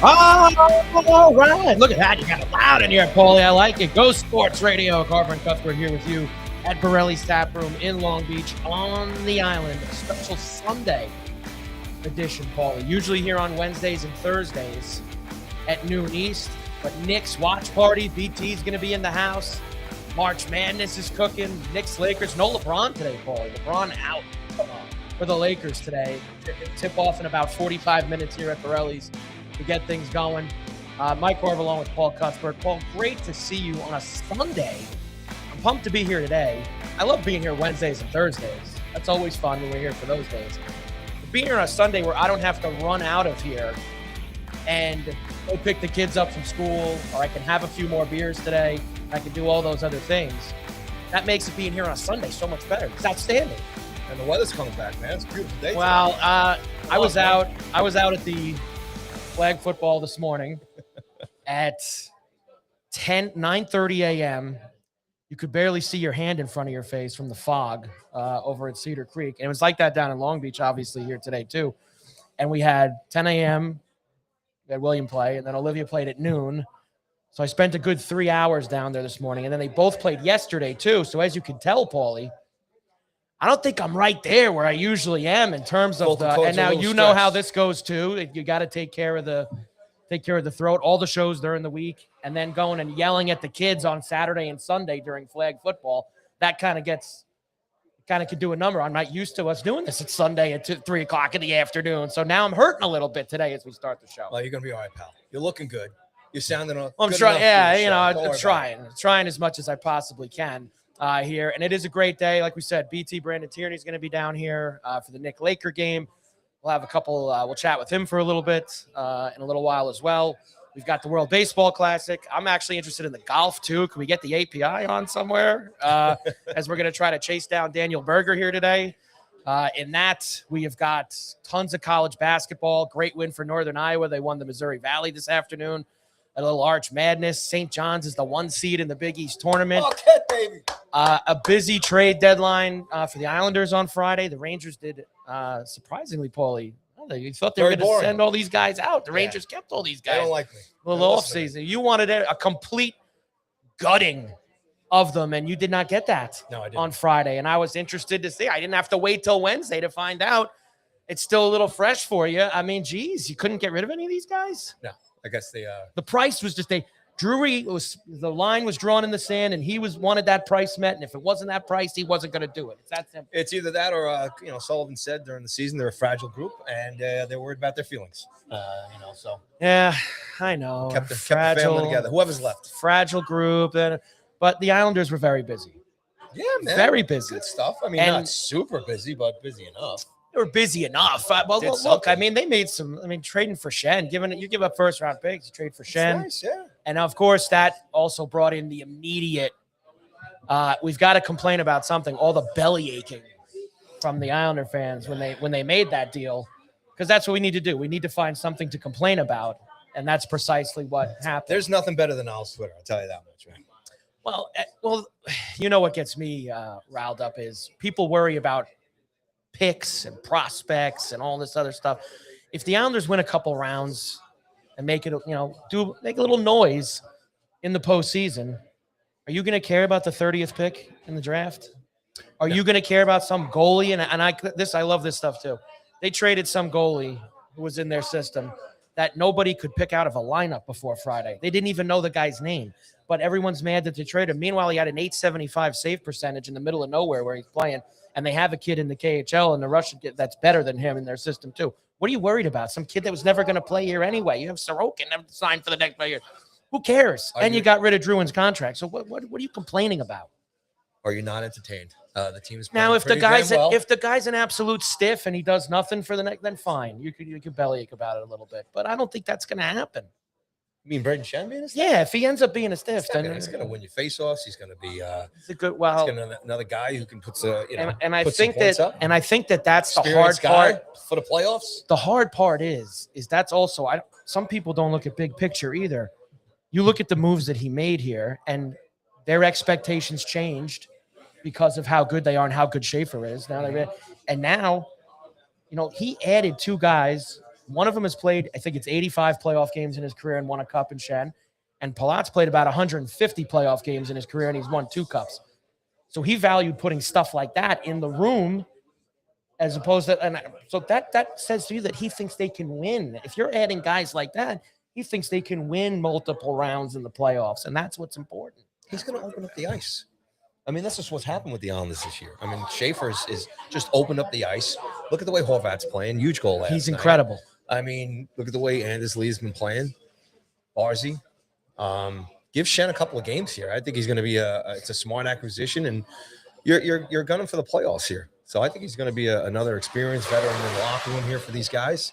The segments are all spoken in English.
Oh, all right. Look at that. You got it loud in here, Paulie. I like it. Go Sports Radio. Carver and Cuthbert here with you at Borrelli's Taproom in Long Beach on the island. A special Sunday edition, Paulie. Usually here on Wednesdays and Thursdays at noon East. But Knicks watch party. BT's going to be in the house. March Madness is cooking. Knicks, Lakers. No LeBron today, Paulie. LeBron out for the Lakers today. Tip off in about 45 minutes here at Borrelli's to get things going. Mike Carver along with Paul Cuthbert. Paul, great to see you on a Sunday. I'm pumped to be here today. I love being here Wednesdays and Thursdays. That's always fun when we're here for those days. But being here on a Sunday where I don't have to run out of here and go pick the kids up from school, or I can have a few more beers today, I can do all those other things. That makes it being here on a Sunday so much better. It's outstanding. And the weather's coming back, man. It's a beautiful day. Well, I was out at the flag football this morning at 9:30 a.m. You could barely see your hand in front of your face from the fog over at Cedar Creek. And it was like that down in Long Beach, obviously, here today, too. And we had 10 a.m. We had William play, and then Olivia played at noon. So I spent a good 3 hours down there this morning. And then they both played yesterday, too. So as you can tell, Paulie, I don't think I'm right there where I usually am in terms of the. And now you know how this goes too. You got to take care of the throat. All the shows during the week, and then going and yelling at the kids on Saturday and Sunday during flag football. That kind of could do a number. I'm not used to us doing this at Sunday at 3 o'clock in the afternoon. So now I'm hurting a little bit today as we start the show. Well, you're gonna be all right, pal. You're looking good. You're sounding. Well, I'm trying. Yeah, I'm trying as much as I possibly can. Here, and it is a great day. Like we said, BT Brandon Tierney is going to be down here for the Knick Laker game. We'll have a couple. We'll chat with him for a little bit in a little while as well. We've got the World Baseball Classic. I'm actually interested in the golf too. Can we get the API on somewhere? As we're going to try to chase down Daniel Berger here today. In that, we have got tons of college basketball. Great win for Northern Iowa. They won the Missouri Valley this afternoon. A little Arch Madness. St. John's is the 1 seed in the Big East tournament. Okay, baby. A busy trade deadline for the Islanders on Friday. The Rangers did surprisingly, Paulie. You thought they were going to send all these guys out. The Rangers kept all these guys. They don't like me. A little off season. You wanted a complete gutting of them, and you did not get that on Friday. And I was interested to see. I didn't have to wait till Wednesday to find out. It's still a little fresh for you. I mean, geez, you couldn't get rid of any of these guys? No. I guess the price was just the line was drawn in the sand, and he wanted that price met, and if it wasn't that price, he wasn't going to do it. It's that simple. It's either that or Sullivan said during the season they're a fragile group and they're worried about their feelings. So yeah, I know. Kept the family together. Whoever's left, fragile group. But the Islanders were very busy. Yeah, man, very busy. Good stuff. I mean, not super busy, but busy enough. They were busy enough. Well, look, I mean, they made some. I mean, trading for Shen, you give up first round picks, you trade for Shen. Nice, yeah. And of course, that also brought in the immediate. We've got to complain about something. All the belly aching from the Islander fans when they made that deal, because that's what we need to do. We need to find something to complain about, and that's precisely what happened. There's nothing better than Al's Twitter. I'll tell you that much, man. Well, you know what gets me riled up is people worry about picks and prospects and all this other stuff. If the Islanders win a couple rounds and make it, make a little noise in the postseason, are you going to care about the 30th pick in the draft? Are you going to care about some goalie? And I love this stuff too. They traded some goalie who was in their system that nobody could pick out of a lineup before Friday. They didn't even know the guy's name, but everyone's mad that they traded him. Meanwhile, he had an .875 save percentage in the middle of nowhere where he's playing. And they have a kid in the KHL and the Russian kid that's better than him in their system too. What are you worried about? Some kid that was never going to play here anyway. You have Sorokin signed for the next year. Who cares? And you got rid of Druin's contract. So what are you complaining about? Are you not entertained? The team is now if the guy's an absolute stiff and he does nothing for the next, then fine. You could bellyache about it a little bit, but I don't think that's going to happen. You mean Braden Shen being a stiff? Yeah, if he ends up being a stiff, then he's going to win your face-offs. He's going to be another guy who can put I think that's the hard part for the playoffs. The hard part is that's also some people don't look at big picture either. You look at the moves that he made here, and their expectations changed because of how good they are and how good Schaefer is. Now he added 2 guys One of them has played, I think it's 85 playoff games in his career and won a cup in Shen. And Palat's played about 150 playoff games in his career and he's won 2 cups. So he valued putting stuff like that in the room as opposed to, and so that says to you that he thinks they can win. If you're adding guys like that, he thinks they can win multiple rounds in the playoffs, and that's what's important. He's going to open up the ice. I mean, that's just what's happened with the Islanders this year. I mean, Schaefer is just opened up the ice. Look at the way Horvat's playing. Huge goal last He's night. incredible. I mean, look at the way Anders Lee's been playing. Barzy. Give Shen a couple of games here. I think he's going to be it's a smart acquisition, and you're gunning for the playoffs here. So I think he's going to be another experienced veteran in the locker room here for these guys.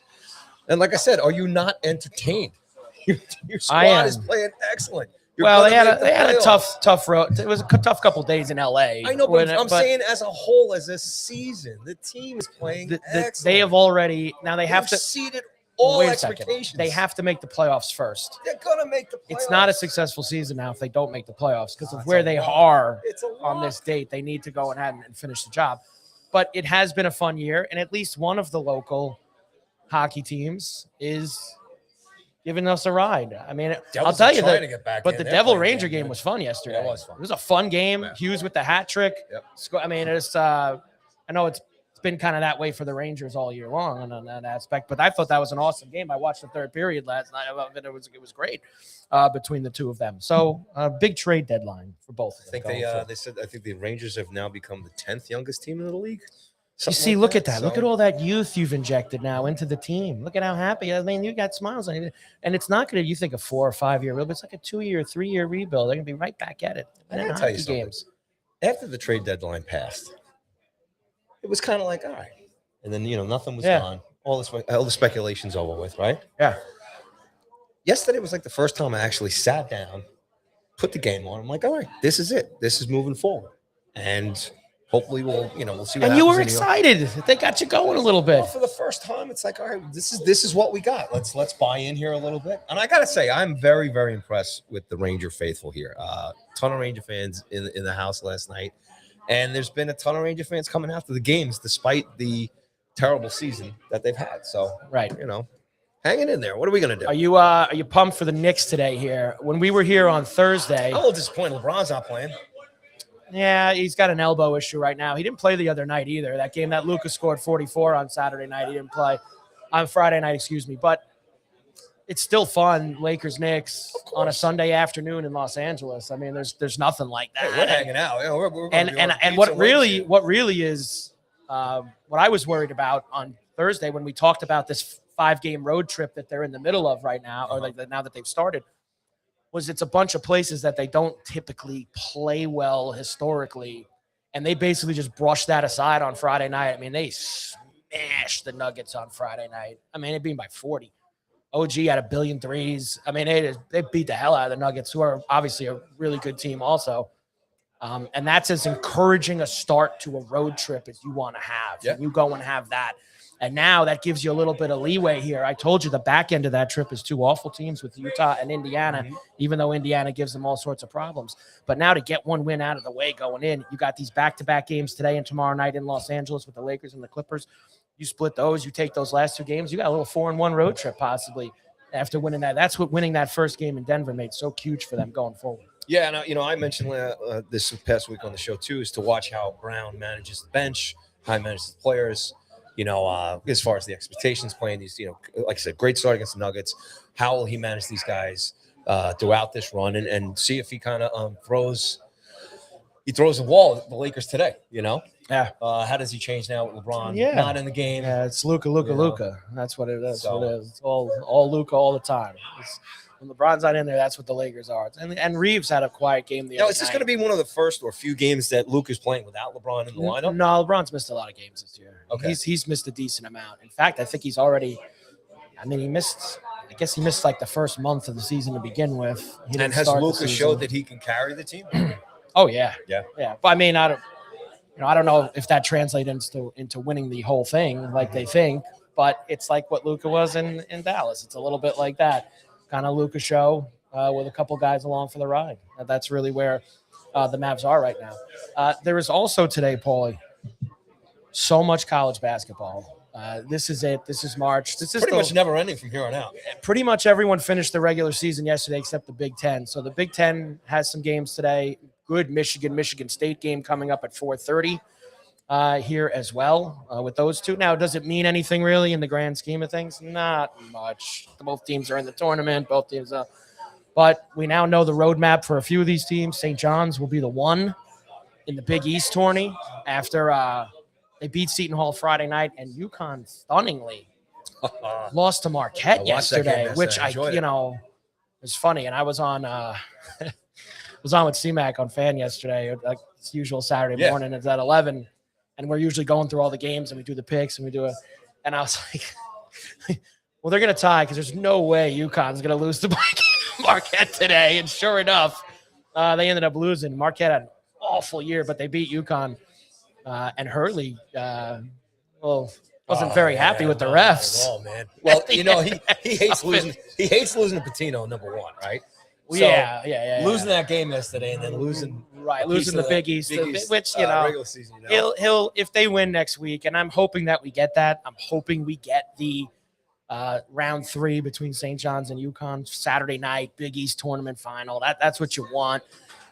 And like I said, are you not entertained? Your squad is playing excellent. Well, they had a tough road. It was a tough couple of days in LA. I know, but I'm saying as a whole, as a season, the team is playing excellent. They have already they have to exceeded all expectations. They have to make the playoffs first. They're gonna make the playoffs. It's not a successful season now if they don't make the playoffs because of where they are on this date. They need to go ahead and finish the job. But it has been a fun year, and at least one of the local hockey teams is giving us a ride. I mean, I'll tell you that. But the Devil Ranger game was fun yesterday. It was fun. It was a fun game. Yeah. Hughes with the hat trick. Yep. I mean, it's. I know it's been kind of that way for the Rangers all year long on that aspect. But I thought that was an awesome game. I watched the third period last night. It was great between the two of them. So big trade deadline for both of them. I think the Rangers have now become the 10th youngest team in the league. You see, look at that. So, look at all that youth you've injected now into the team. Look at how happy. I mean, you got smiles on you. And it's not going to, you think, a 4 or 5 year rebuild. It's like a 2-year, 3-year rebuild. They're going to be right back at it. I got to tell you something. Games. After the trade deadline passed, it was kind of like, all right. And then, nothing was gone. All the speculation's over with, right? Yeah. Yesterday was like the first time I actually sat down, put the game on. I'm like, all right, this is it. This is moving forward. And hopefully we'll see what happens. And you were excited. They got you going a little bit. Well, for the first time, it's like, all right, this is what we got. Let's buy in here a little bit. And I gotta say, I'm very, very impressed with the Ranger faithful here. Ton of Ranger fans in the house last night, and there's been a ton of Ranger fans coming after the games, despite the terrible season that they've had. So hanging in there. What are we gonna do? Are you pumped for the Knicks today? Here, when we were here on Thursday, I'm a little disappointed. LeBron's not playing. Yeah, he's got an elbow issue right now. He didn't play the other night either. That game that Lucas scored 44 on Saturday night, he didn't play on Friday night, excuse me. But it's still fun, Lakers Knicks on a Sunday afternoon in Los Angeles. I mean, there's nothing like that. Hey, we're hanging out. Yeah, we're and what really is what I was worried about on Thursday when we talked about this 5-game road trip that they're in the middle of right now, or now that they've started, was it's a bunch of places that they don't typically play well historically, and they basically just brushed that aside on Friday night. I mean, they smashed the Nuggets on Friday night. I mean, it beat by 40. OG had a billion threes. I mean, they beat the hell out of the Nuggets, who are obviously a really good team also. And that's as encouraging a start to a road trip as you want to have. Yep. You go and have that. And now that gives you a little bit of leeway here. I told you the back end of that trip is 2 awful teams with Utah and Indiana, even though Indiana gives them all sorts of problems. But now to get one win out of the way going in, you got these back-to-back games today and tomorrow night in Los Angeles with the Lakers and the Clippers. You split those. You take those last 2 games. You got a little 4-1 road trip possibly after winning that. That's what winning that first game in Denver made so huge for them going forward. Yeah, and I mentioned this past week on the show too, is to watch how Brown manages the bench, how he manages the players. As far as the expectations playing these, like I said, great start against the Nuggets. How will he manage these guys throughout this run and see if he kind of throws a wall at the Lakers today, Yeah. How does he change now with LeBron not in the game? Yeah, it's Luka. That's what it is. So, it is. It's all Luka all the time. When LeBron's not in there, that's what the Lakers are. And Reeves had a quiet game the other night. Is this going to be one of the first or few games that Luka's playing without LeBron in the lineup? No, LeBron's missed a lot of games this year. Okay. He's missed a decent amount. In fact, I think he's already – he missed like the first month of the season to begin with. And has Luka showed that he can carry the team? Oh, yeah. Yeah. But, I don't know if that translates into winning the whole thing like they think, but it's like what Luka was in Dallas. It's a little bit like that. Kind of Luka show with a couple guys along for the ride. That's really where the Mavs are right now. There is also today, Paulie, so much college basketball. This is it. This is March. This is Pretty much never ending from here on out. Pretty much everyone finished the regular season yesterday except the Big Ten. So the Big Ten has some games today. Good Michigan State game coming up at 4:30 here as well with those two. Now, does it mean anything really in the grand scheme of things? Not much. Both teams are in the tournament. Both teams but we now know the roadmap for a few of these teams. St. John's will be the one in the Big East tourney after they beat Seton Hall Friday night, and UConn stunningly lost to Marquette yesterday, which was funny. And I was on with CMAC on Fan yesterday, like it's usual Saturday morning. It's at 11, and we're usually going through all the games and we do the picks and we do and I was like, well, they're going to tie because there's no way UConn's going to lose to Marquette today. And sure enough, they ended up losing. Marquette had an awful year, but they beat UConn. And Hurley, wasn't very happy with the refs. Oh man! Well, he hates losing. He hates losing to Patino, number one, right? So, yeah. Losing that game yesterday and then losing the Big East, which regular season. He'll if they win next week, and I'm hoping that we get that. I'm hoping we get the round 3 between St. John's and UConn Saturday night, Big East tournament final. That's what you want.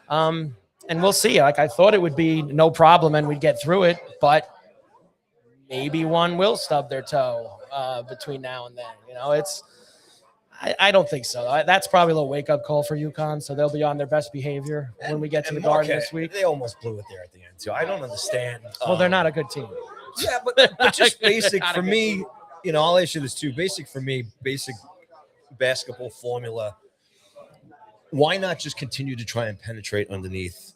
And we'll see. Like I thought it would be no problem and we'd get through it, but maybe one will stub their toe between now and then. I don't think so. That's probably a little wake-up call for UConn, so they'll be on their best behavior when we get to the Garden this week. They almost blew it there at the end, too. I don't understand. Well, they're not a good team. Yeah, but just basic for me, I'll issue this too. Basic for me, basic basketball formula. Why not just continue to try and penetrate underneath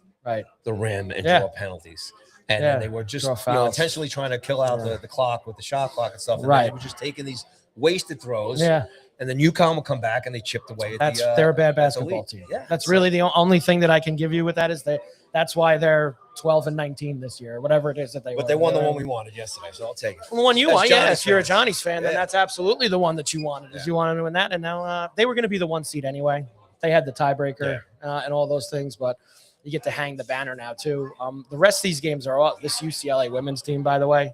the rim and draw penalties? And then they were just intentionally trying to kill out the clock with the shot clock and stuff. And they were just taking these wasted throws. Yeah. And then UConn will come back and they chipped away. They're a bad basketball team. Yeah, that's really the only thing that I can give you with that is that's why they're 12-19 this year, whatever it is that they. But they won the one we wanted yesterday, so I'll take it. The one you want, if you're a Johnny's fan, then that's absolutely the one that you wanted. Is you wanted to win that, and now they were going to be the 1 seed anyway. They had the tiebreaker and all those things, but you get to hang the banner now too. The rest of these games are all this UCLA women's team, by the way.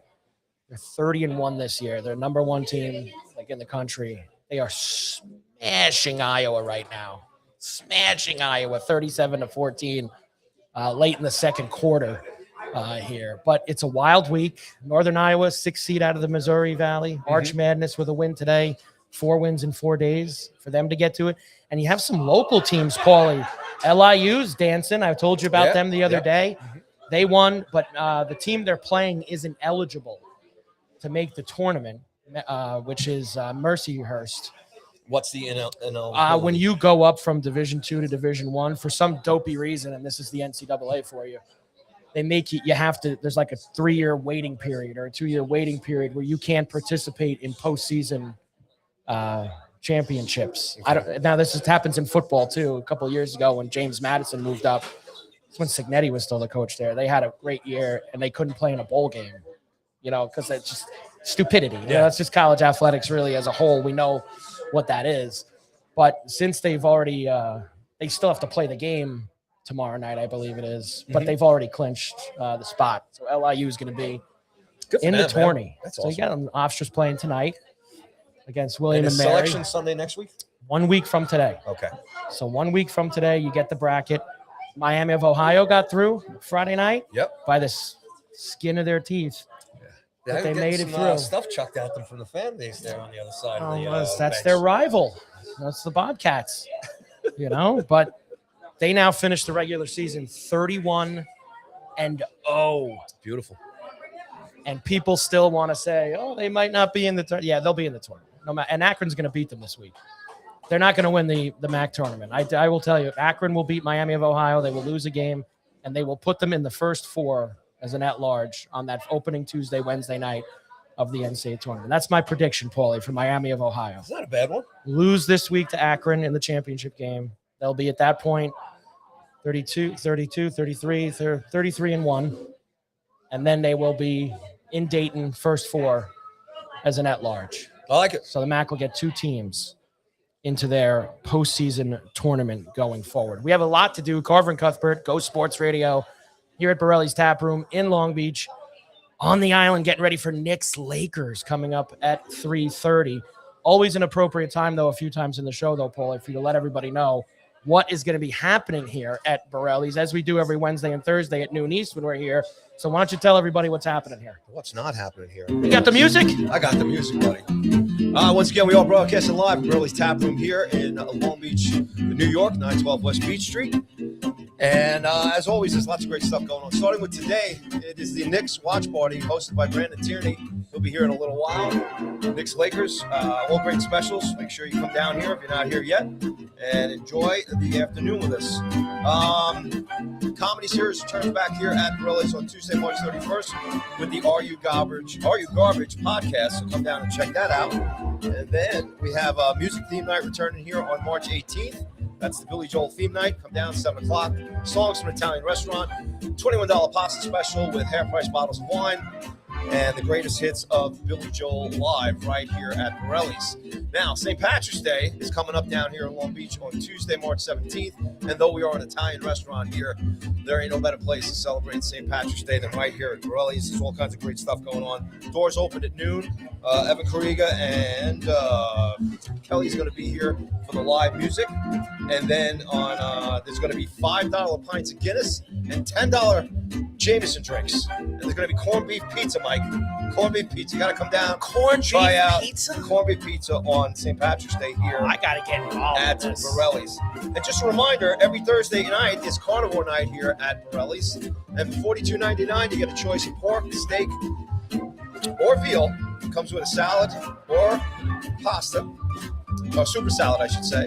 They're 30-1 this year. They're number 1 team in the country. They are smashing Iowa right now. Smashing Iowa 37-14 late in the second quarter here. But it's a wild week. Northern Iowa, 6th seed out of the Missouri Valley. Arch Madness with a win today. 4 wins in 4 days for them to get to it. And you have some local teams, Paulie. LIU's dancing. I told you about them the other day. They won, but the team they're playing isn't eligible to make the tournament, which is Mercyhurst. What's the NL? When you go up from Division II to Division I, for some dopey reason, and this is the NCAA for you, they make you have to. There's like a 3-year waiting period or a 2-year waiting period where you can't participate in postseason championships. Now this happens in football too. A couple of years ago when James Madison moved up, it's when Signetti was still the coach there. They had a great year and they couldn't play in a bowl game, because it's just stupidity. That's just college athletics really as a whole. We know what that is. But since they've already they still have to play the game tomorrow night, I believe it is. But they've already clinched the spot. So LIU is going to be in the tourney. So awesome. You got Hofstra's playing tonight against William and Mary. Selection Sunday next week? 1 week from today. Okay. So 1 week from today, you get the bracket. Miami of Ohio got through Friday night. Yep. By the skin of their teeth. Yeah. But they made it through. Stuff chucked at them from the fan base there on the other side of the that's bench. Their rival. That's the Bobcats. But they now finished the regular season 31-0. Beautiful. And people still want to say, they might not be in the tournament. Yeah, they'll be in the tournament. No matter, and Akron's going to beat them this week. They're not going to win the MAC tournament. I will tell you, Akron will beat Miami of Ohio. They will lose a game, and they will put them in the first 4 as an at-large on that opening Tuesday, Wednesday night of the NCAA tournament. That's my prediction, Paulie, for Miami of Ohio. It's not a bad one. Lose this week to Akron in the championship game. They'll be at that point 33-1, and then they will be in Dayton, first 4 as an at-large. I like it. So the MAC will get 2 teams into their postseason tournament going forward. We have a lot to do. Carver and Cuthbert, Go Sports Radio, here at Borrelli's Taproom in Long Beach. on the island, getting ready for Knicks Lakers coming up at 3:30. Always an appropriate time, though, a few times in the show, though, Paul, for you to let everybody know what is going to be happening here at Borrelli's, as we do every Wednesday and Thursday at noon East when we're here. So why don't you tell everybody what's happening here? What's not happening here? You got the music? I got the music, buddy. Once again, we are broadcasting live from Borrelli's Taproom here in Long Beach, New York, 912 West Beach Street. And as always, there's lots of great stuff going on. Starting with today, it is the Knicks watch party hosted by Brandon Tierney. He'll be here in a little while. Knicks Lakers, all great specials. Make sure you come down here if you're not here yet and enjoy the afternoon with us. Comedy series returns back here at Borrelli's on Tuesday, March 31st with the Are You Garbage podcast. So come down and check that out. And then we have a music theme night returning here on March 18th. That's the Billy Joel theme night. Come down 7 o'clock. Songs from an Italian restaurant. $21 pasta special with half-price bottles of wine. And the greatest hits of Billy Joel live right here at Borrelli's. Now, St. Patrick's Day is coming up down here in Long Beach on Tuesday, March 17th. And though we are an Italian restaurant here, there ain't no better place to celebrate St. Patrick's Day than right here at Borrelli's. There's all kinds of great stuff going on. Doors open at noon. Evan Kariga and Kelly's going to be here for the live music. And then on there's going to be $5 pints of Guinness and $10 Jameson drinks. And there's going to be corned beef pizza, Mike. Corned beef pizza. You got to come down. Corned try beef out pizza? Corned beef pizza on St. Patrick's Day here. I got to get involved at in this. Borrelli's. And just a reminder, every Thursday night is carnivore night here at Borrelli's. And for $42.99, you get a choice of pork, steak, or veal. It comes with a salad or pasta, or super salad, I should say.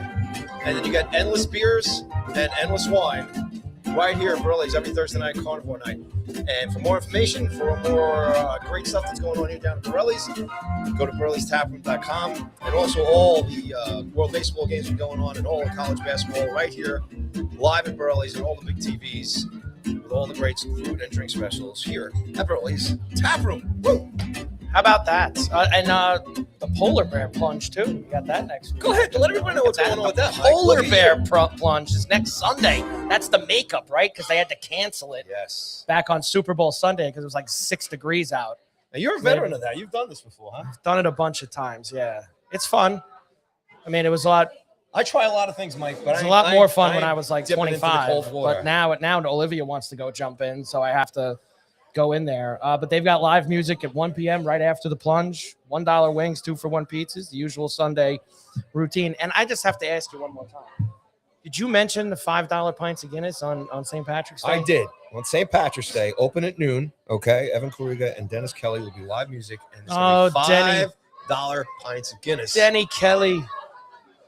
And then you get endless beers and endless wine right here at Borrelli's every Thursday night, carnivore night. And for more information, for more great stuff that's going on here down at Borrelli's, go to Borrelli'sTaproom.com. And also all the World Baseball games are going on and all the college basketball right here, live at Borrelli's and all the big TVs with all the great food and drink specials here at Borrelli's Taproom. Woo! How about that? And the polar bear plunge, too. You got that next week. Go ahead. Let everybody know what's going on with that. Polar bear plunge is next Sunday. That's the makeup, right? Because they had to cancel it back on Super Bowl Sunday because it was like 6 degrees out. Now, you're a veteran of that. You've done this before, huh? I've done it a bunch of times, yeah. It's fun. I mean, it was a lot. I try a lot of things, Mike. But it was a lot more fun when I was like 25. Cold water. But now Olivia wants to go jump in, so I have to go in there. But they've got live music at 1 p.m. right after the plunge. $1 wings, 2-for-1 pizzas, the usual Sunday routine. And I just have to ask you one more time. Did you mention the $5 pints of Guinness on St. Patrick's Day? I did. On St. Patrick's Day, open at noon, okay? Evan Kariga and Dennis Kelly will be live music. And it's $5 pints of Guinness. Denny Kelly.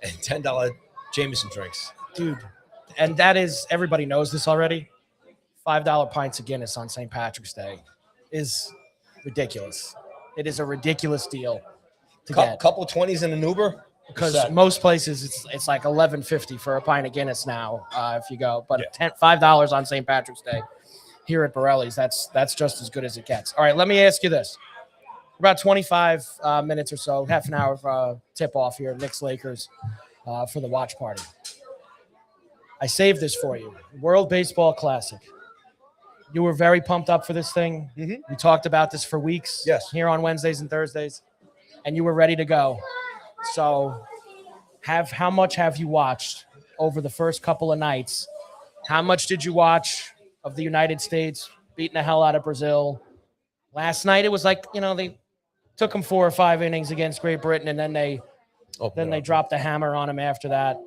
And $10 Jameson drinks. Dude, and that is, everybody knows this already. $5 pints of Guinness on St. Patrick's Day is ridiculous. It is a ridiculous deal to get. Couple of 20s in an Uber. Because most places it's like $11.50 for a pint of Guinness now if you go. But $5 on St. Patrick's Day here at Borrelli's, that's just as good as it gets. All right, let me ask you this. About 25 minutes or so, half an hour of tip-off here, Knicks Lakers for the watch party. I saved this for you. World Baseball Classic. You were very pumped up for this thing. Mm-hmm. We talked about this for weeks here on Wednesdays and Thursdays, and you were ready to go. So how much have you watched over the first couple of nights? How much did you watch of the United States beating the hell out of Brazil? Last night it was like, they took them 4 or 5 innings against Great Britain, and then they dropped the hammer on them after that.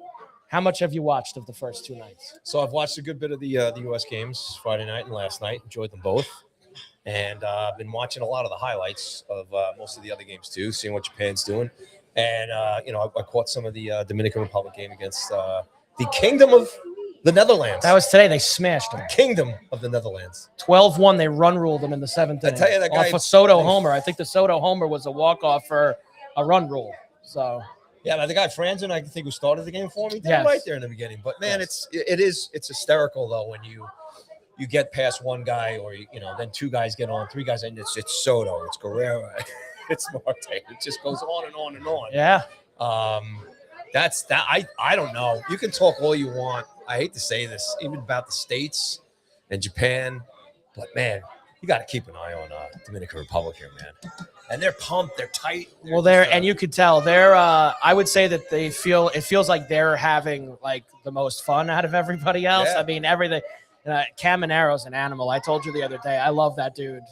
How much have you watched of the first 2 nights? So I've watched a good bit of the U.S. games Friday night and last night. Enjoyed them both. And I've been watching a lot of the highlights of most of the other games too, seeing what Japan's doing. And, I caught some of the Dominican Republic game against the Kingdom of the Netherlands. That was today. They smashed them. Kingdom of the Netherlands. 12-1. They run ruled them in the 7th inning. I tell you, that guy. Off a Soto homer. I think the Soto homer was a walk-off for a run rule. So. Yeah, the guy Franzen, I think, who started the game for me, did right there in the beginning. But man, it's hysterical though when you get past one guy, or then 2 guys get on, 3 guys, and it's Soto, it's Guerrero, it's Marte. It just goes on and on and on. Yeah. That's that. I don't know. You can talk all you want. I hate to say this, even about the States and Japan, but man, you got to keep an eye on Dominican Republic here, man. And they're pumped. They're tight. And you could tell they're. I would say that it feels like they're having like the most fun out of everybody else. Yeah. I mean, everything. Caminero's an animal. I told you the other day. I love that dude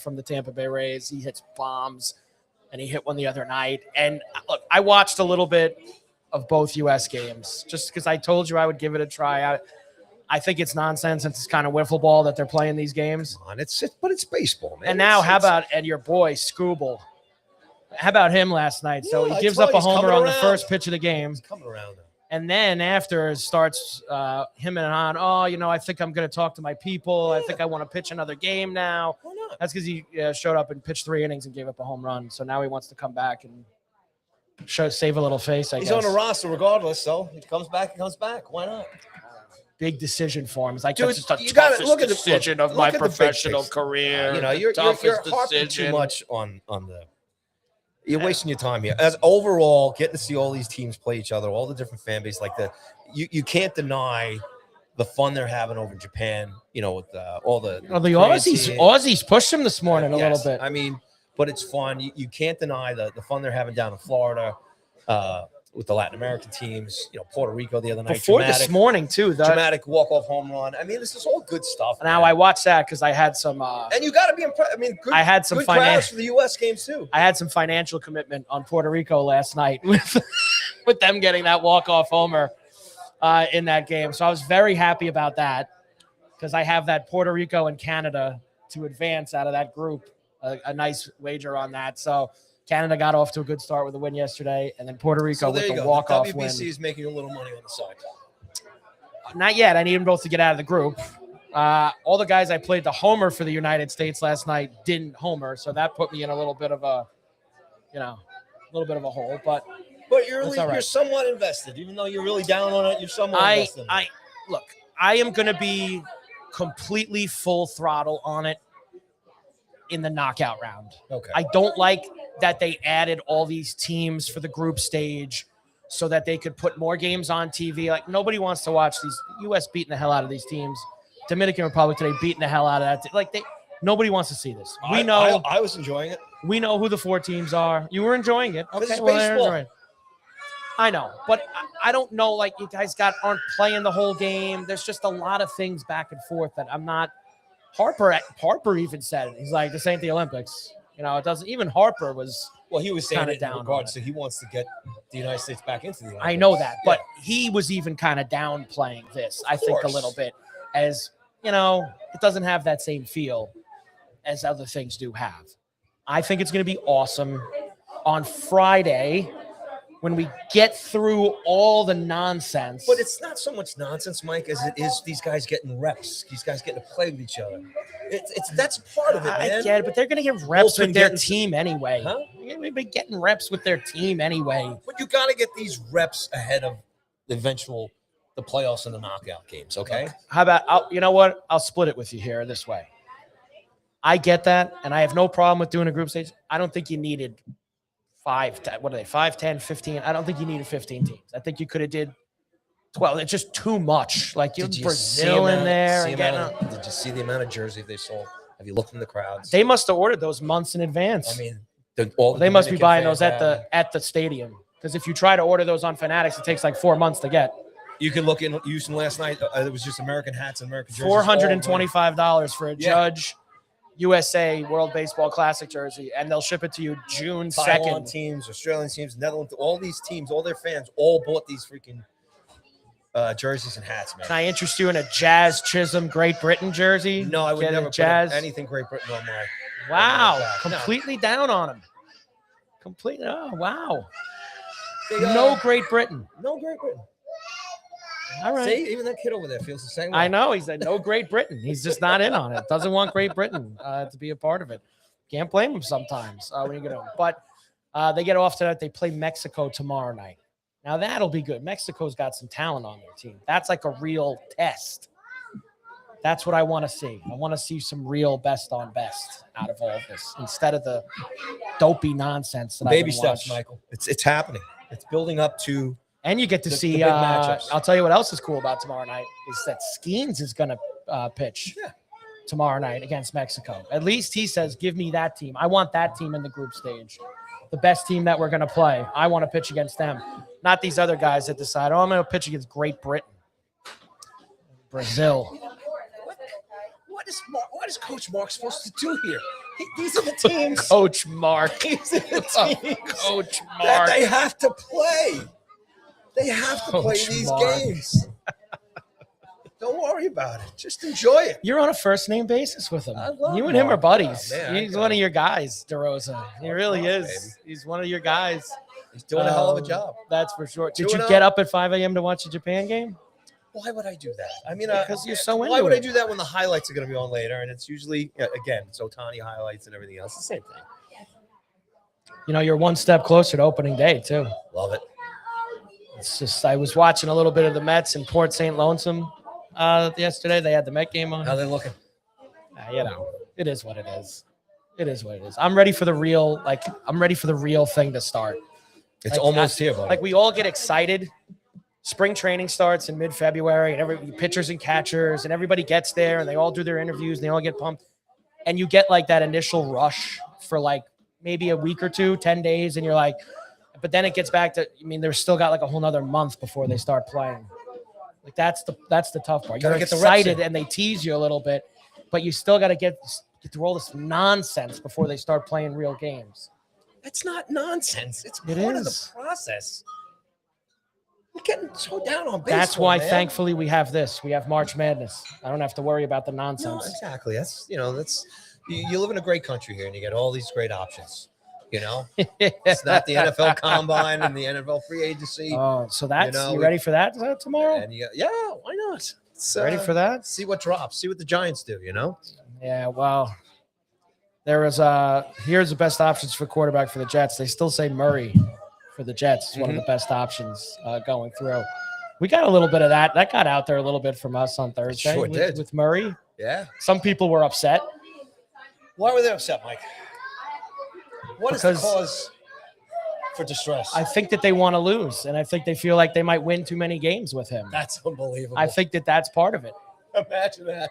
from the Tampa Bay Rays. He hits bombs, and he hit one the other night. And look, I watched a little bit of both U.S. games just because I told you I would give it a try. I think it's nonsense since it's kind of wiffle ball that they're playing these games. But it's baseball, man. And now, how about your boy Scooble? How about him last night? So he gives up a homer on the first pitch of the game. He's coming around. And then after it starts him and on, I think I'm going to talk to my people. I think I want to pitch another game now. Why not? That's because he showed up and pitched 3 innings and gave up a home run. So now he wants to come back and save a little face, I guess. He's on the roster regardless, so he comes back. Why not? Big decision for him. It's like, dude, that's just the you got to look at the decision of my professional career. You're harping too much on the. You're wasting your time here. As overall, getting to see all these teams play each other, all the different fan bases, you can't deny the fun they're having over in Japan. With all the Aussies pushed him this morning a little bit. I mean, but it's fun. You can't deny the fun they're having down in Florida. With the Latin American teams, Puerto Rico the other night. This morning, too. Dramatic walk-off home run. I mean, this is all good stuff. Now, I watched that because I had some and you got to be impressed. I mean, I had some good crowds for the U.S. games, too. I had some financial commitment on Puerto Rico last night with them getting that walk-off homer in that game. So I was very happy about that because I have that Puerto Rico and Canada to advance out of that group, a nice wager on that. So Canada got off to a good start with a win yesterday, and then Puerto Rico with the walk-off win. WBC is making a little money on the side. Not yet. I need them both to get out of the group. All the guys I played the homer for the United States last night didn't homer, so that put me in a little bit of a hole. But you're somewhat invested, even though you're really down on it. You're somewhat invested. I am going to be completely full throttle on it in the knockout round. Okay. I don't like that they added all these teams for the group stage so that they could put more games on TV. Like, nobody wants to watch these U.S. beating the hell out of these teams. Dominican Republic today beating the hell out of that. Nobody wants to see this. We know. I was enjoying it. We know who the 4 teams are. You were enjoying it. Okay, baseball. I know, but I don't know. You guys aren't playing the whole game. There's just a lot of things back and forth that I'm not. Harper even said it. He's like, this ain't the Olympics. It doesn't. Even Harper was. Well, he was saying it in regards to he wants to get the United States back into the Olympics. I know that, but he was even kind of downplaying this. I think a little bit, as it doesn't have that same feel as other things do have. I think it's going to be awesome on Friday when we get through all the nonsense. But it's not so much nonsense, Mike, as it is these guys getting reps. These guys getting to play with each other. That's part of it, man. I get it, but they're going to get reps with their team anyway. Huh? They're going to be getting reps with their team anyway. But you got to get these reps ahead of the playoffs and the knockout games, okay? How about, you know what? I'll split it with you here this way. I get that, and I have no problem with doing a group stage. I don't think you needed 5, 10, 15. I don't think you needed 15 teams. I think you could have did 12. It's just too much. You have Brazil in there. Did you see the amount of jerseys they sold? Have you looked in the crowds? They must have ordered those months in advance. I mean, they must be buying those at the stadium. Because if you try to order those on Fanatics, it takes 4 months to get. You can look in Houston last night. It was just American hats and American jerseys. $425 for a Judge USA World Baseball Classic jersey, and they'll ship it to you June 2nd. Taiwan teams, Australian teams, Netherlands, all these teams, all their fans, all bought these freaking jerseys and hats, man. Can I interest you in a Jazz Chisholm Great Britain jersey? No, I would never put anything Great Britain on my. Wow, completely down on him. Completely. Oh, wow. No Great Britain. No Great Britain. All right. See, even that kid over there feels the same way. I know. He said no Great Britain. He's just not in on it. Doesn't want Great Britain to be a part of it. Can't blame him sometimes when you get home. But they get off to that. They play Mexico tomorrow night. Now, that'll be good. Mexico's got some talent on their team. That's like a real test. That's what I want to see. I want to see some real best on best out of all of this instead of the dopey nonsense that baby steps, Michael. It's happening. It's building up to. And you get to see, I'll tell you what else is cool about tomorrow night is that Skeens is going to pitch. Yeah. tomorrow night against Mexico. At least he says, give me that team. I want that team in the group stage. The best team that we're going to play. I want to pitch against them. Not these other guys that decide, I'm going to pitch against Great Britain. Brazil. What is Coach Mark supposed to do here? These are the teams. Coach Mark. These are the teams Coach that Mark. they have to play. They have to play Coach these Mark. games. Don't worry about it. Just enjoy it. You're on a first name basis with him. I love You and him are Mark. buddies. Oh, man, He's one of your guys, DeRosa. He really Mark, is. baby. He's one of your guys. He's doing a hell of a job. That's for sure. Did 2-0. you get up at 5 a.m. to watch the Japan game? Why would I do that? I mean, Because you're so into why would it. I do that when the highlights are going to be on later? And it's usually, again, it's Ohtani highlights and everything else. The same thing. You know, you're one step closer to opening day, too. Love it. It's just, I was watching a little bit of the Mets in Port St. Lonesome yesterday. They had the Met game on. How they looking? You know, it is what it is. It is what it is. I'm ready for the real, thing to start. It's almost here, buddy. Like, we all get excited. Spring training starts in mid-February, and every pitchers and catchers, and everybody gets there, and they all do their interviews, and they all get pumped. And you get, like, that initial rush for, like, maybe a week or two, 10 days, and you're like, but then it gets back to, I mean, they've still got, like, a whole nother month before they start playing. Like, that's the tough part. You're Gotta get the reps excited, in. and they tease you a little bit, but you still got to get through all this nonsense before they start playing real games. That's not nonsense. It's It part of is. the process. We're getting so down on baseball. That's why, man. thankfully, we have this. We have March Madness. I don't have to worry about the No, nonsense. exactly. That's you live in a great country here, and you get all these great options. You know, it's not the NFL Combine and the NFL free agency. Oh, so that's You know, you ready for that tomorrow? And yeah, why not? It's, Ready for that? See what drops. See what the Giants do. You know, Yeah, well, there is here's the best options for quarterback for the Jets. They still say Murray for the Jets is one of the best options going through. We got a little bit of that. That got out there a little bit from us on Thursday Sure did. with Murray. yeah. Some people were upset. Why were they upset, Mike? What is Because- the cause for distress? I think that they want to lose, and I think they feel like they might win too many games with him. That's unbelievable. I think that that's part of it. Imagine that.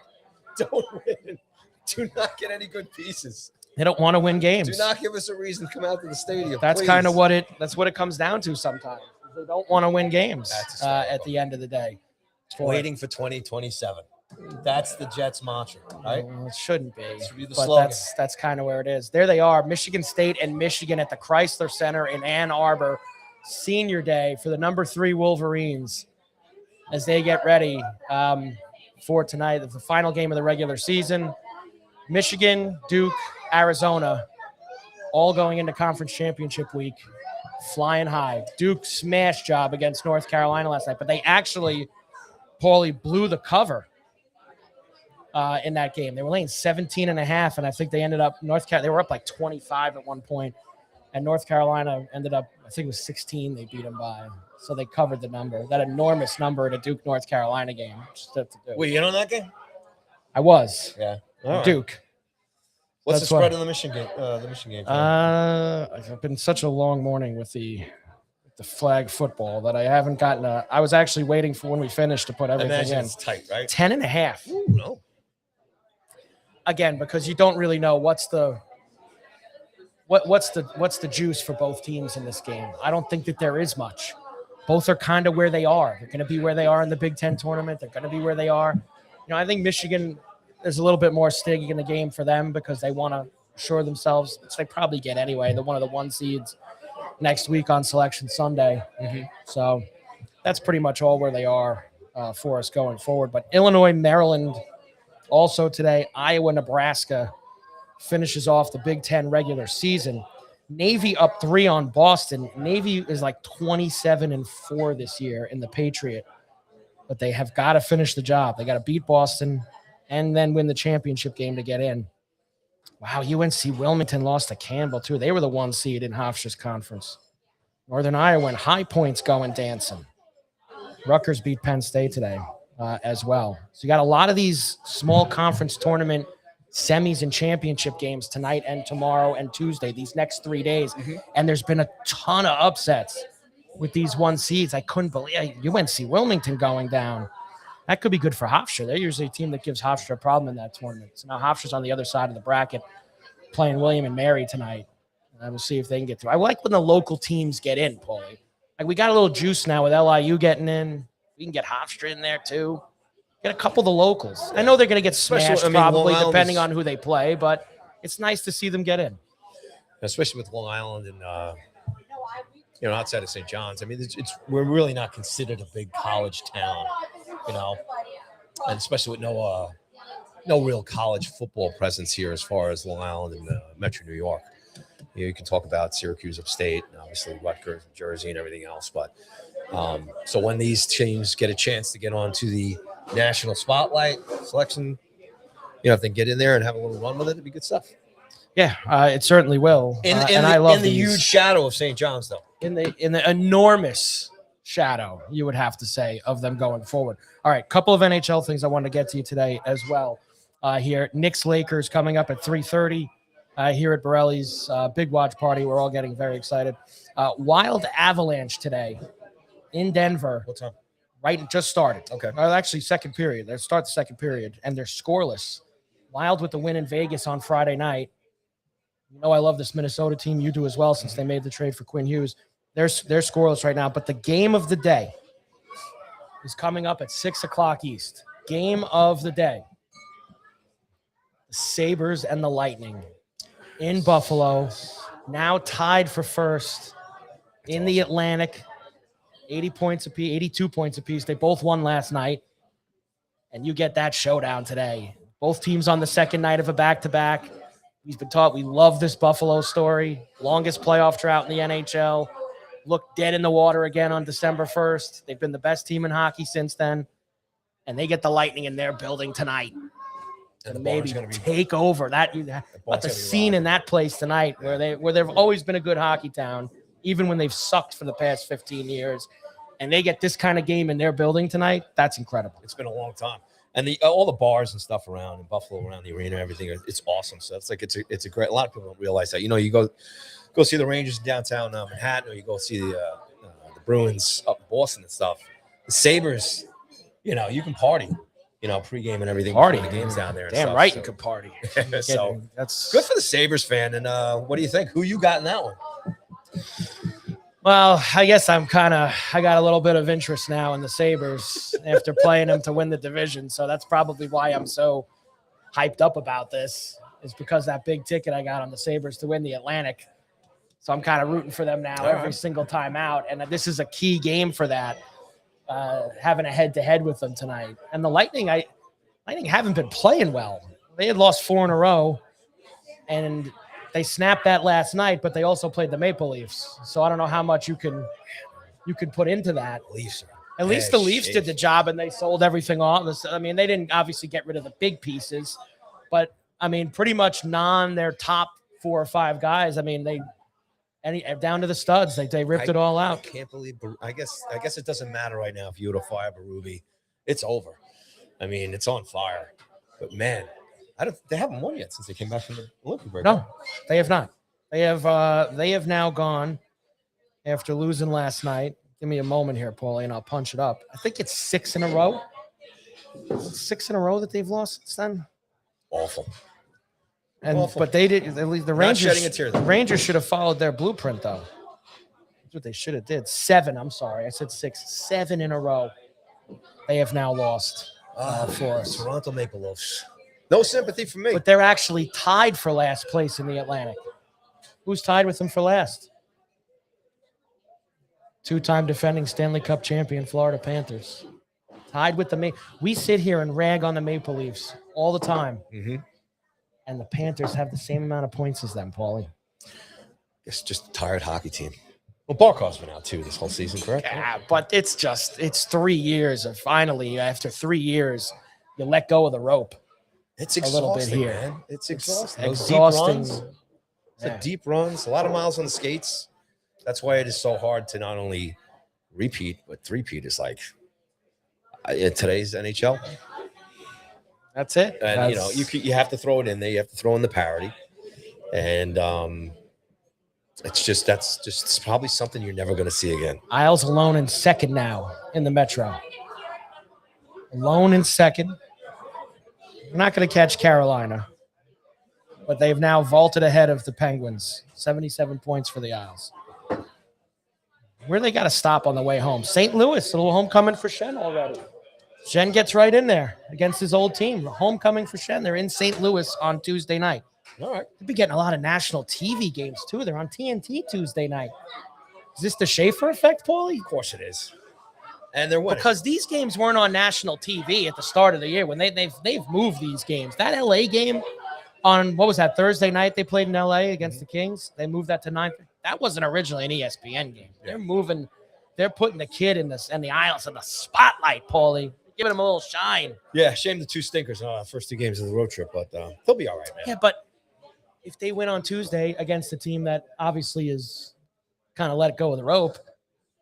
Don't win. Do not get any good pieces. They don't want to win games. Do not give us a reason to come out to the stadium. That's please. kind of what it comes down to sometimes. They don't want to win games That's a at the end of the day. Waiting for 2027. That's the Jets' mantra, right? Well, it shouldn't be. Should be the But slogan. that's kind of where it is. There they are, Michigan State and Michigan at the Chrysler Center in Ann Arbor, senior day for the number 3 Wolverines as they get ready for tonight, the final game of the regular season. Michigan, Duke, Arizona, all going into conference championship week, flying high. Duke smash job against North Carolina last night, but they actually, Paulie, blew the cover in that game. They were laying 17.5, and I think they ended up they were up like 25 at one point, and North Carolina ended up, I think it was 16 they beat them by. So they covered the number, that enormous number at a Duke North Carolina game. Were you in on that game? I was. Yeah. All right. Duke. What's That's the spread why- in the Michigan game? I've been such a long morning with the flag football that I haven't gotten I was actually waiting for when we finished to put I everything imagine in. it's tight, right? 10.5. Ooh, no. Again, because you don't really know what's the juice for both teams in this game. I don't think that there is much. Both are kind of where they are. They're going to be where they are in the Big Ten tournament. They're going to be where they are. I think Michigan, there's a little bit more stig in the game for them because they want to assure themselves, which they probably get anyway. They're one of the 1 seeds next week on Selection Sunday. So that's pretty much all where they are for us going forward. But Illinois, Maryland, also today, Iowa, Nebraska finishes off the Big Ten regular season. Navy up 3 on Boston. Navy is like 27-4 this year in the Patriot, but they have got to finish the job. They got to beat Boston and then win the championship game to get in. Wow, UNC Wilmington lost to Campbell too. They were the 1 seed in Hofstra's conference. Northern Iowa and High Point's going dancing. Rutgers beat Penn State today as well. So you got a lot of these small conference tournament semis and championship games tonight and tomorrow and Tuesday, these next 3 days. And there's been a ton of upsets with these 1 seeds. I couldn't believe UNC Wilmington going down. That could be good for Hofstra. They're usually a team that gives Hofstra a problem in that tournament. So now Hofstra's on the other side of the bracket playing William and Mary tonight. And we'll see if they can get through. I like when the local teams get in, Paulie. Like we got a little juice now with LIU getting in. We can get Hofstra in there too. Get a couple of the locals. I know they're going to get smashed probably depending on who they play, but it's nice to see them get in. Especially with Long Island and outside of St. John's. I mean, we're really not considered a big college town, and especially with no real college football presence here as far as Long Island and Metro New York. You can talk about Syracuse upstate, and obviously Rutgers, Jersey, and everything else. But so when these teams get a chance to get onto the national spotlight selection, if they get in there and have a little run with it, it'd be good stuff. Yeah, it certainly will. I love the huge shadow of St. John's, though. In the enormous shadow, you would have to say, of them going forward. All right, couple of NHL things I wanted to get to you today as well. Here, Knicks Lakers coming up at 3:30 here at Borrelli's big watch party. We're all getting very excited. Wild Avalanche today in Denver. What time? Right, it just started. Okay. Actually, second period. They start the second period, and they're scoreless. Wild with the win in Vegas on Friday night. I love this Minnesota team. You do as well, since they made the trade for Quinn Hughes. They're scoreless right now, but the game of the day is coming up at 6 o'clock East. Game of the day. The Sabres and the Lightning in Buffalo, now tied for first in the Atlantic. 82 points apiece. They both won last night, and you get that showdown today. Both teams on the second night of a back-to-back. We've been taught we love this Buffalo story. Longest playoff drought in the NHL. Looked dead in the water again on December 1st. They've been the best team in hockey since then. And they get the Lightning in their building tonight. And maybe take over. But the scene in that place tonight where they've always been a good hockey town, even when they've sucked for the past 15 years. And they get this kind of game in their building tonight, that's incredible. It's been a long time. And all the bars and stuff around in Buffalo, around the arena, everything, it's awesome. So it's a great. A lot of people don't realize that. You go see the Rangers downtown Manhattan, or you go see the Bruins up in Boston and stuff. The Sabres, you can party, pregame and everything. Party the games down there. And damn stuff, right, so. you could party. So that's good for the Sabres fan. And what do you think? Who you got in that one? Well, I guess I got a little bit of interest now in the Sabres after playing them to win the division. So that's probably why I'm so hyped up about this, is because that big ticket I got on the Sabres to win the Atlantic. So I'm kind of rooting for them now every single time out. And this is a key game for that, having a head-to-head with them tonight. And the Lightning haven't been playing well. They had lost 4 in a row, and they snapped that last night, but they also played the Maple Leafs. So I don't know how much you can put into that. At least the Leafs did the job, and they sold everything off. I mean, they didn't obviously get rid of the big pieces, but I mean, pretty much their top 4 or 5 guys. I mean, down to the studs, they ripped it all out. I can't believe. I guess it doesn't matter right now if you were to fire Berube. It's over. I mean, it's on fire. But man, they haven't won yet since they came back from the Olympic break. No, they have not. They have now gone after losing last night. Give me a moment here, Paulie, and I'll punch it up. I think it's 6 in a row. 6 in a row that they've lost since then. Awful. But they did. At least the Rangers. Not shedding a tear. The Rangers should have followed their blueprint, though. That's what they should have did. 7. I'm sorry, I said 6. 7 in a row. They have now lost for us. Toronto Maple Leafs. No sympathy for me. But they're actually tied for last place in the Atlantic. Who's tied with them for last? 2-time defending Stanley Cup champion Florida Panthers. Tied with we sit here and rag on the Maple Leafs all the time. Mm-hmm. And the Panthers have the same amount of points as them, Paulie. It's just a tired hockey team. Well, Barkov's been out too this whole season, correct? Yeah, but it's 3 years, and finally, after 3 years, you let go of the rope. It's exhausting, a little bit here. Man. It's exhausting. Exhausting. Deep runs, a lot of miles on the skates. That's why it is so hard to not only repeat, but three-peat is like in today's NHL. That's it. And, you have to throw it in there. You have to throw in the parity. And it's probably something you're never going to see again. Isles alone in second now in the Metro. alone in second. They're not going to catch Carolina, but they've now vaulted ahead of the Penguins. 77 points for the Isles. Where they got to stop on the way home? St. Louis, a little homecoming for Shen already. Shen gets right in there against his old team. Homecoming for Shen. They're in St. Louis on Tuesday night. All right. They'll be getting a lot of national TV games, too. They're on TNT Tuesday night. Is this the Schaefer effect, Paulie? Of course it is. And they're winning. Because these games weren't on national TV at the start of the year when they've moved these games. That LA game on, what was that, Thursday night they played in LA against the Kings? They moved that to 9. That wasn't originally an ESPN game. Yeah. They're putting the kid in this and the Isles in the spotlight, Paulie. Giving them a little shine. Yeah, shame the two stinkers first 2 games of the road trip, but they'll be all right, man. Yeah, but if they win on Tuesday against a team that obviously is kind of let go of the rope,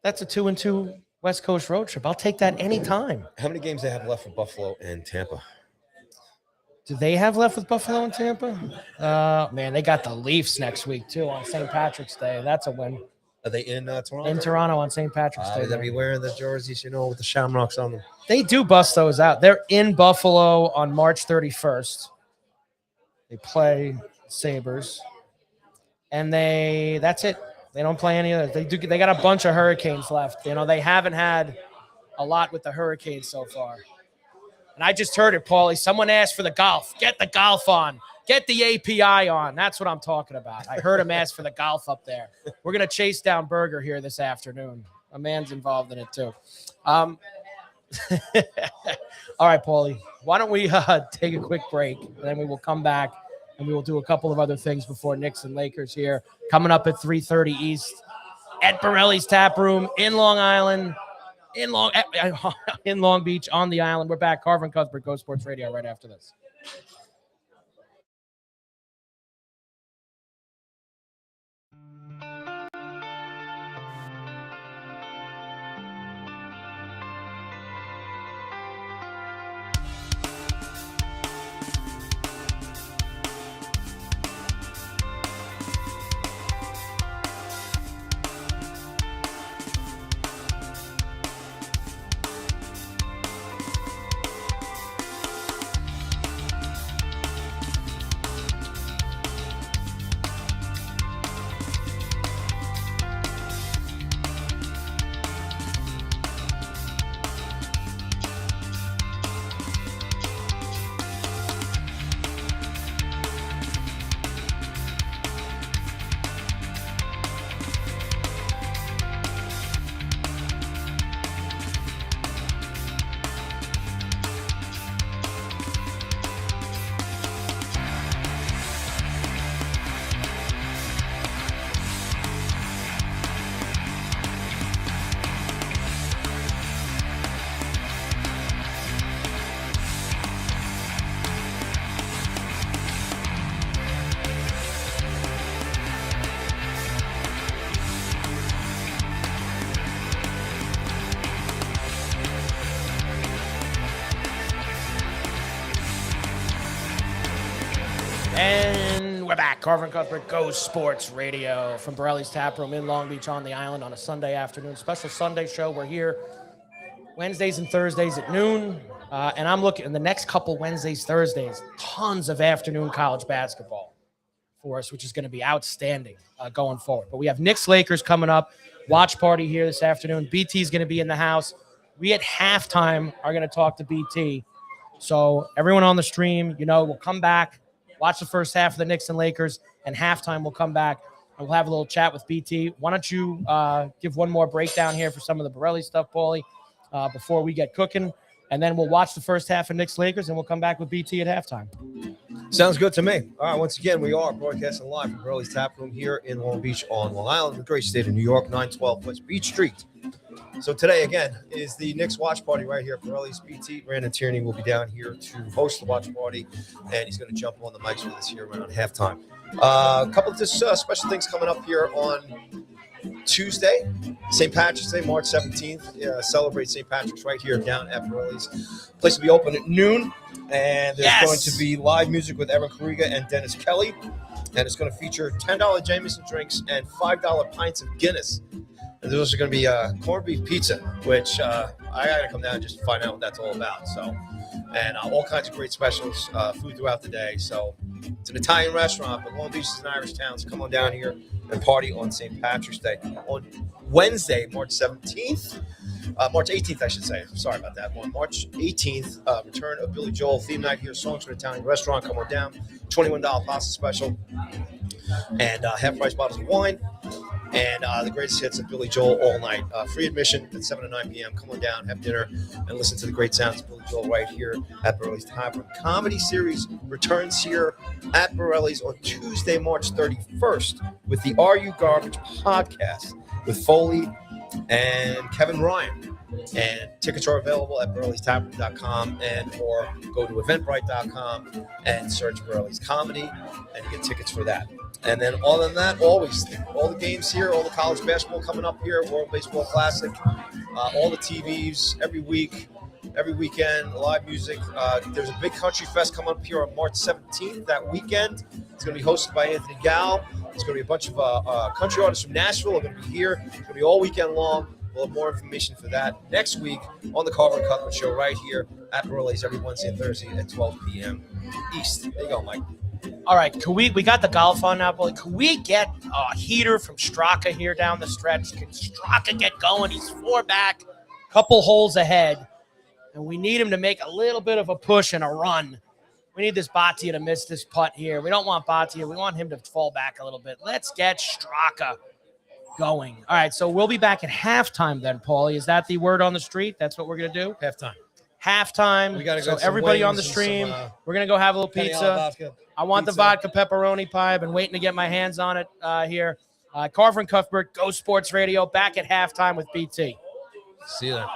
that's a 2-2 West Coast road trip. I'll take that anytime. How many games they have left with Buffalo and Tampa? Do they have left with Buffalo and Tampa? Man, they got the Leafs next week, too, on St. Patrick's Day. That's a win. Are they in Toronto? In Toronto on St. Patrick's Day. They'll be wearing the jerseys, with the shamrocks on them. They do bust those out. They're in Buffalo on March 31st. They play Sabres. And that's it. They don't play any others. They got a bunch of Hurricanes left. They haven't had a lot with the Hurricanes so far. And I just heard it, Paulie. Someone asked for the golf. Get the golf on. Get the API on. That's what I'm talking about. I heard him ask for the golf up there. We're going to chase down Berger here this afternoon. A man's involved in it, too. All right, Paulie. Why don't we take a quick break, and then we will come back, and we will do a couple of other things before Knicks and Lakers here. Coming up at 3:30 East at Borrelli's Taproom in Long Island. In Long Beach on the island. We're back. Carver and Cuthbert, Go Sports Radio, right after this. And we're back. Carver and Cuthbert, Go Sports Radio from Borrelli's Taproom in Long Beach on the island on a Sunday afternoon. Special Sunday show. We're here Wednesdays and Thursdays at noon. And I'm looking in the next couple Wednesdays, Thursdays, tons of afternoon college basketball for us, which is going to be outstanding going forward. But we have Knicks Lakers coming up. Watch party here this afternoon. BT is going to be in the house. We at halftime are going to talk to BT. So everyone on the stream, we'll come back, watch the first half of the Knicks and Lakers, and halftime we'll come back and we'll have a little chat with BT. Why don't you give one more breakdown here for some of the Borrelli stuff, Paulie, before we get cooking, and then we'll watch the first half of Knicks Lakers and we'll come back with BT at halftime. Sounds good to me. All right, once again, we are broadcasting live from Borrelli's Taproom here in Long Beach on Long Island, the great state of New York, 912 West Beach Street. So today, again, is the Knicks watch party right here at Borrelli's. BT, Brandon Tierney, will be down here to host the watch party, and he's going to jump on the mics with us here around halftime. A couple of just special things coming up here on Tuesday, St. Patrick's Day, March 17th. Celebrate St. Patrick's right here down at Borrelli's. Place will be open at noon, and there's going to be live music with Evan Kariga and Dennis Kelly, and it's going to feature $10 Jameson drinks and $5 pints of Guinness And there's also going to be corned beef pizza, which I got to come down just to find out what that's all about. So, and all kinds of great specials, food throughout the day. So it's an Italian restaurant, but Long Beach is an Irish town. So come on down here and party on St. Patrick's Day. On Wednesday, March 18th, I should say. Sorry about that. On March 18th, return of Billy Joel theme night here. Songs from the Italian restaurant. Come on down. $21 pasta special and half price bottles of wine. And the greatest hits of Billy Joel all night. Free admission at 7 to 9 p.m. Come on down, have dinner, and listen to the great sounds of Billy Joel right here at Borrelli's Taproom. Comedy series returns here at Borrelli's on Tuesday, March 31st with the Are You Garbage podcast with Foley and Kevin Ryan. And tickets are available at Borrelli'sTaproom.com or go to Eventbrite.com and search Borrelli's Comedy and you get tickets for that. And then other than that, always all the games here, all the college basketball coming up here, World Baseball Classic, all the TVs every week, every weekend, live music. There's a big country fest coming up here on March 17th that weekend. It's going to be hosted by Anthony Gow. There's going to be a bunch of country artists from Nashville are going to be here. It's going to be all weekend long. We'll have more information for that next week on the Carver and Cuthbert show right here at Borrelli's every Wednesday and Thursday at 12 p.m. East. There you go, Mike. All right, can we got the golf on now, boy. Can we get a heater from Straka here down the stretch? Can Straka get going? He's 4 back, couple holes ahead, and we need him to make a little bit of a push and a run. We need this Bhatia to miss this putt here. We don't want Bhatia. We want him to fall back a little bit. Let's get Straka going. All right, so we'll be back at halftime then, Paulie. Is that the word on the street? That's what we're going to do? Halftime. We got to go. So everybody on the stream, we're going to go have a little pizza. I want the vodka pepperoni pie. I've been waiting to get my hands on it here. Carver and Cuthbert, Go Sports Radio, back at halftime with BT. See you then.